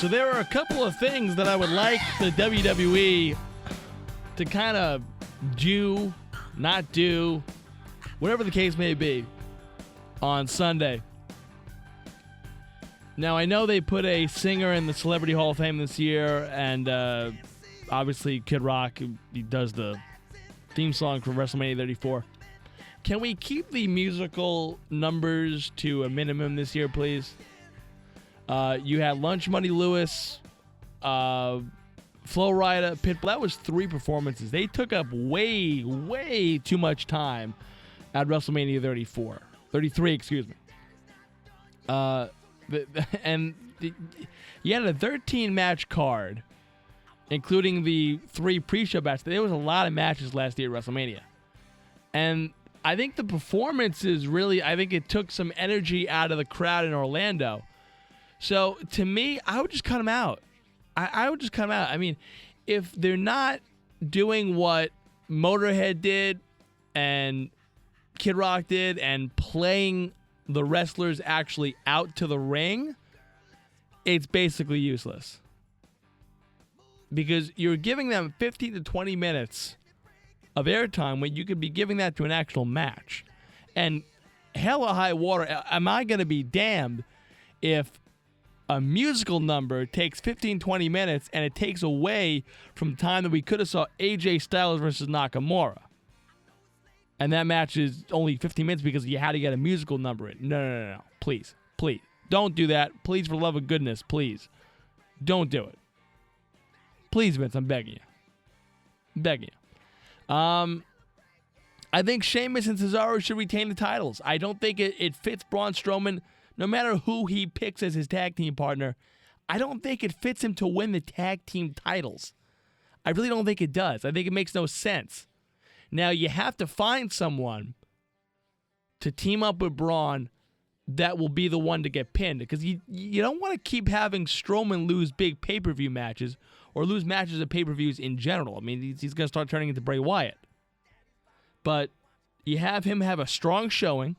So there are a couple of things that I would like the WWE to kind of do, not do, whatever the case may be, on Sunday. Now, I know they put a singer in the Celebrity Hall of Fame this year, and obviously Kid Rock, he does the theme song for WrestleMania 34. Can we keep the musical numbers to a minimum this year, please? You had Lunch Money Lewis, Flo Rida, Pitbull. That was 3 performances. They took up way, way too much time at WrestleMania 33, excuse me. You had a 13-match card, including the 3 pre-show matches. There was a lot of matches last year at WrestleMania. And I think the performances really, I think it took some energy out of the crowd in Orlando. So, to me, I would just cut them out. I would just cut them out. I mean, if they're not doing what Motorhead did and Kid Rock did and playing the wrestlers actually out to the ring, it's basically useless. Because you're giving them 15 to 20 minutes of airtime when you could be giving that to an actual match. And hell or high water, am I going to be damned if a musical number takes 15, 20 minutes and it takes away from time that we could have saw AJ Styles versus Nakamura. And that match is only 15 minutes because you had to get a musical number in. No. Please. Don't do that. Please, for the love of goodness, please. Don't do it. Please, Vince, I'm begging you. I think Sheamus and Cesaro should retain the titles. I don't think it fits Braun Strowman, no matter who he picks as his tag team partner. I don't think it fits him to win the tag team titles. I really don't think it does. I think it makes no sense. Now, you have to find someone to team up with Braun that will be the one to get pinned. Because you don't want to keep having Strowman lose big pay-per-view matches or lose matches at pay-per-views in general. I mean, he's going to start turning into Bray Wyatt. But you have him have a strong showing.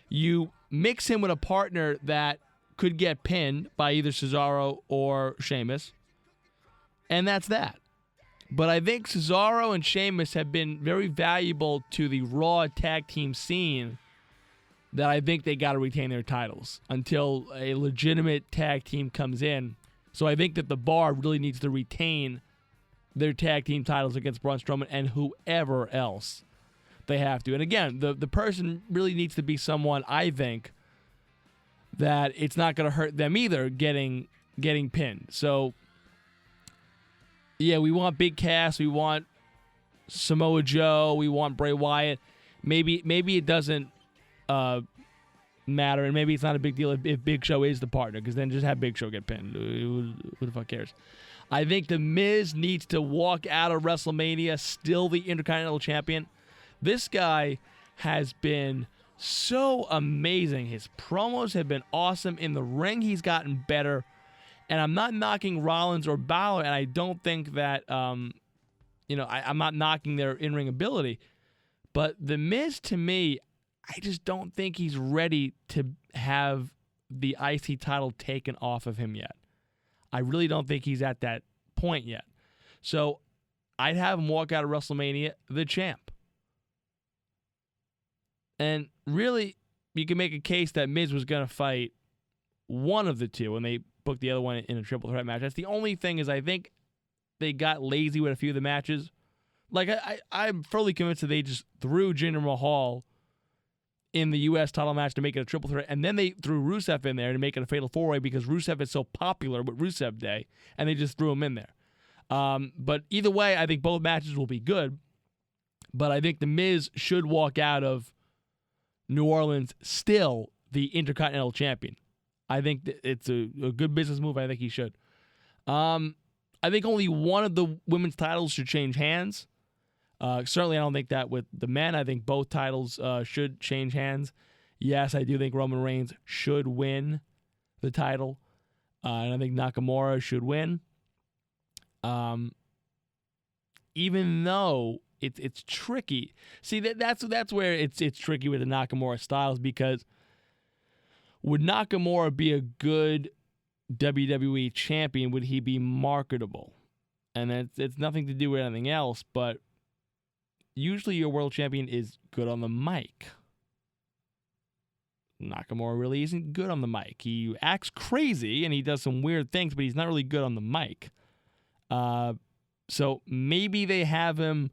You mix him with a partner that could get pinned by either Cesaro or Sheamus. And that's that. But I think Cesaro and Sheamus have been very valuable to the Raw tag team scene that I think they got to retain their titles until a legitimate tag team comes in. So I think that the Bar really needs to retain their tag team titles against Braun Strowman and whoever else they have to. And again, the person really needs to be someone, I think, that it's not going to hurt them either getting pinned. So, yeah, we want Big Cass, we want Samoa Joe, we want Bray Wyatt. Maybe it doesn't matter, and maybe it's not a big deal if Big Show is the partner, because then just have Big Show get pinned. Who the fuck cares? I think The Miz needs to walk out of WrestleMania still the Intercontinental Champion. This guy has been so amazing. His promos have been awesome. In the ring, he's gotten better. And I'm not knocking Rollins or Balor, and I don't think that, I'm not knocking their in-ring ability. But The Miz, to me, I just don't think he's ready to have the IC title taken off of him yet. I really don't think he's at that point yet. So I'd have him walk out of WrestleMania the champ. And really, you can make a case that Miz was going to fight one of the two, and they booked the other one in a triple threat match. That's the only thing, is I think they got lazy with a few of the matches. Like, I'm fully convinced that they just threw Jinder Mahal in the U.S. title match to make it a triple threat, and then they threw Rusev in there to make it a fatal four-way because Rusev is so popular with Rusev Day, and they just threw him in there. But either way, I think both matches will be good, but I think The Miz should walk out of New Orleans still the Intercontinental Champion. I think that it's a good business move. I think he should. I think only one of the women's titles should change hands. Certainly, I don't think that with the men. I think both titles should change hands. Yes, I do think Roman Reigns should win the title. And I think Nakamura should win. Even though it's tricky. See, that's where it's tricky with the Nakamura styles, because would Nakamura be a good WWE champion, would he be marketable? And it's nothing to do with anything else, but usually your world champion is good on the mic. Nakamura really isn't good on the mic. He acts crazy and he does some weird things, but he's not really good on the mic. So maybe they have him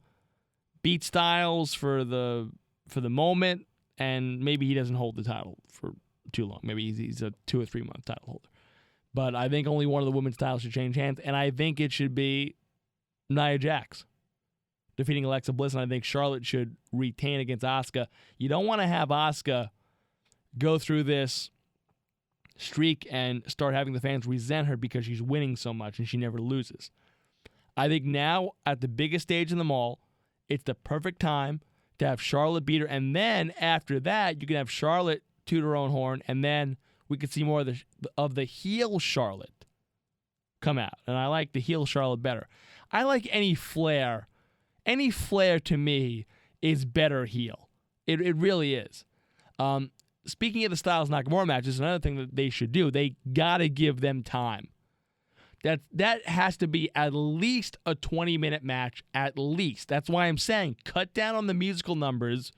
beat Styles for the moment, and maybe he doesn't hold the title for too long. Maybe he's a 2 or 3 month title holder. But I think only one of the women's titles should change hands, and I think it should be Nia Jax defeating Alexa Bliss, and I think Charlotte should retain against Asuka. You don't want to have Asuka go through this streak and start having the fans resent her because she's winning so much and she never loses. I think now, at the biggest stage in the mall, it's the perfect time to have Charlotte beat her, and then after that, you can have Charlotte toot her own horn, and then we could see more of the heel Charlotte come out. And I like the heel Charlotte better. I like any flair. Any flair to me is better heel. It really is. Speaking of the Styles Nakamura matches, another thing that they should do, they got to give them time. That has to be at least a 20-minute match, at least. That's why I'm saying cut down on the musical numbers.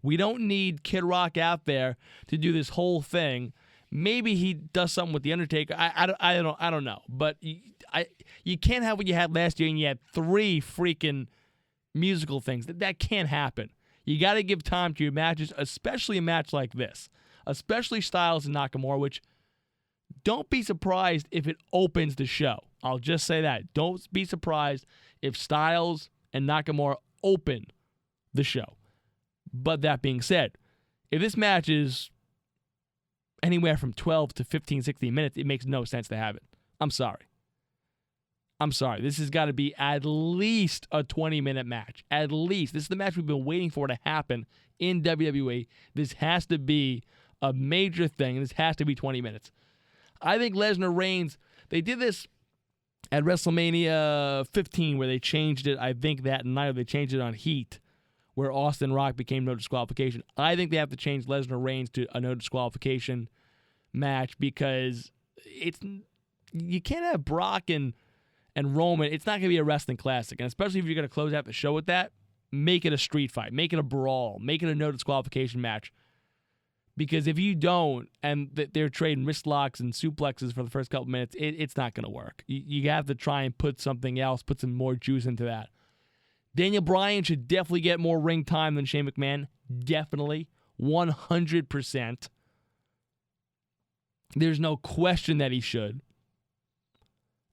We don't need Kid Rock out there to do this whole thing. Maybe he does something with The Undertaker. I don't know. But you can't have what you had last year and you had 3 freaking musical things. That can't happen. You got to give time to your matches, especially a match like this. Especially Styles and Nakamura, which don't be surprised if it opens the show. I'll just say that. Don't be surprised if Styles and Nakamura open the show. But that being said, if this match is anywhere from 12 to 15, 16 minutes, it makes no sense to have it. I'm sorry. This has got to be at least a 20-minute match. At least. This is the match we've been waiting for to happen in WWE. This has to be a major thing, and this has to be 20 minutes. I think Lesnar Reigns, they did this at WrestleMania 15 where they changed it. I think that night they changed it on Heat where Austin Rock became no disqualification. I think they have to change Lesnar Reigns to a no disqualification match because you can't have Brock and Roman. It's not going to be a wrestling classic, and especially if you're going to close out the show with that, make it a street fight, make it a brawl, make it a no disqualification match. Because if you don't, and they're trading wrist locks and suplexes for the first couple minutes, it's not going to work. You have to try and put something else, put some more juice into that. Daniel Bryan should definitely get more ring time than Shane McMahon. Definitely. 100%. There's no question that he should.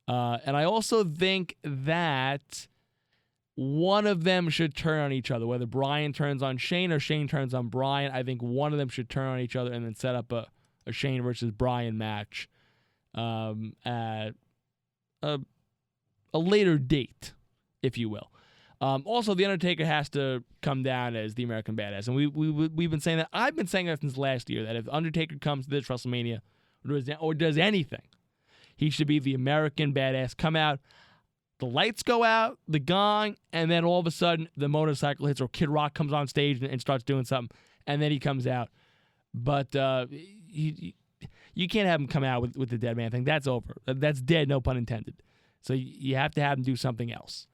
And I also think that one of them should turn on each other, whether Bryan turns on Shane or Shane turns on Bryan. I think one of them should turn on each other and then set up a Shane versus Bryan match at a later date, if you will. Also, The Undertaker has to come down as the American Badass. And we've been saying that. I've been saying that since last year, that if Undertaker comes to this WrestleMania or does anything, he should be the American Badass. Come out. The lights go out, the gong, and then all of a sudden the motorcycle hits or Kid Rock comes on stage and starts doing something, and then he comes out. But you can't have him come out with the dead man thing. That's over. That's dead, no pun intended. So you have to have him do something else.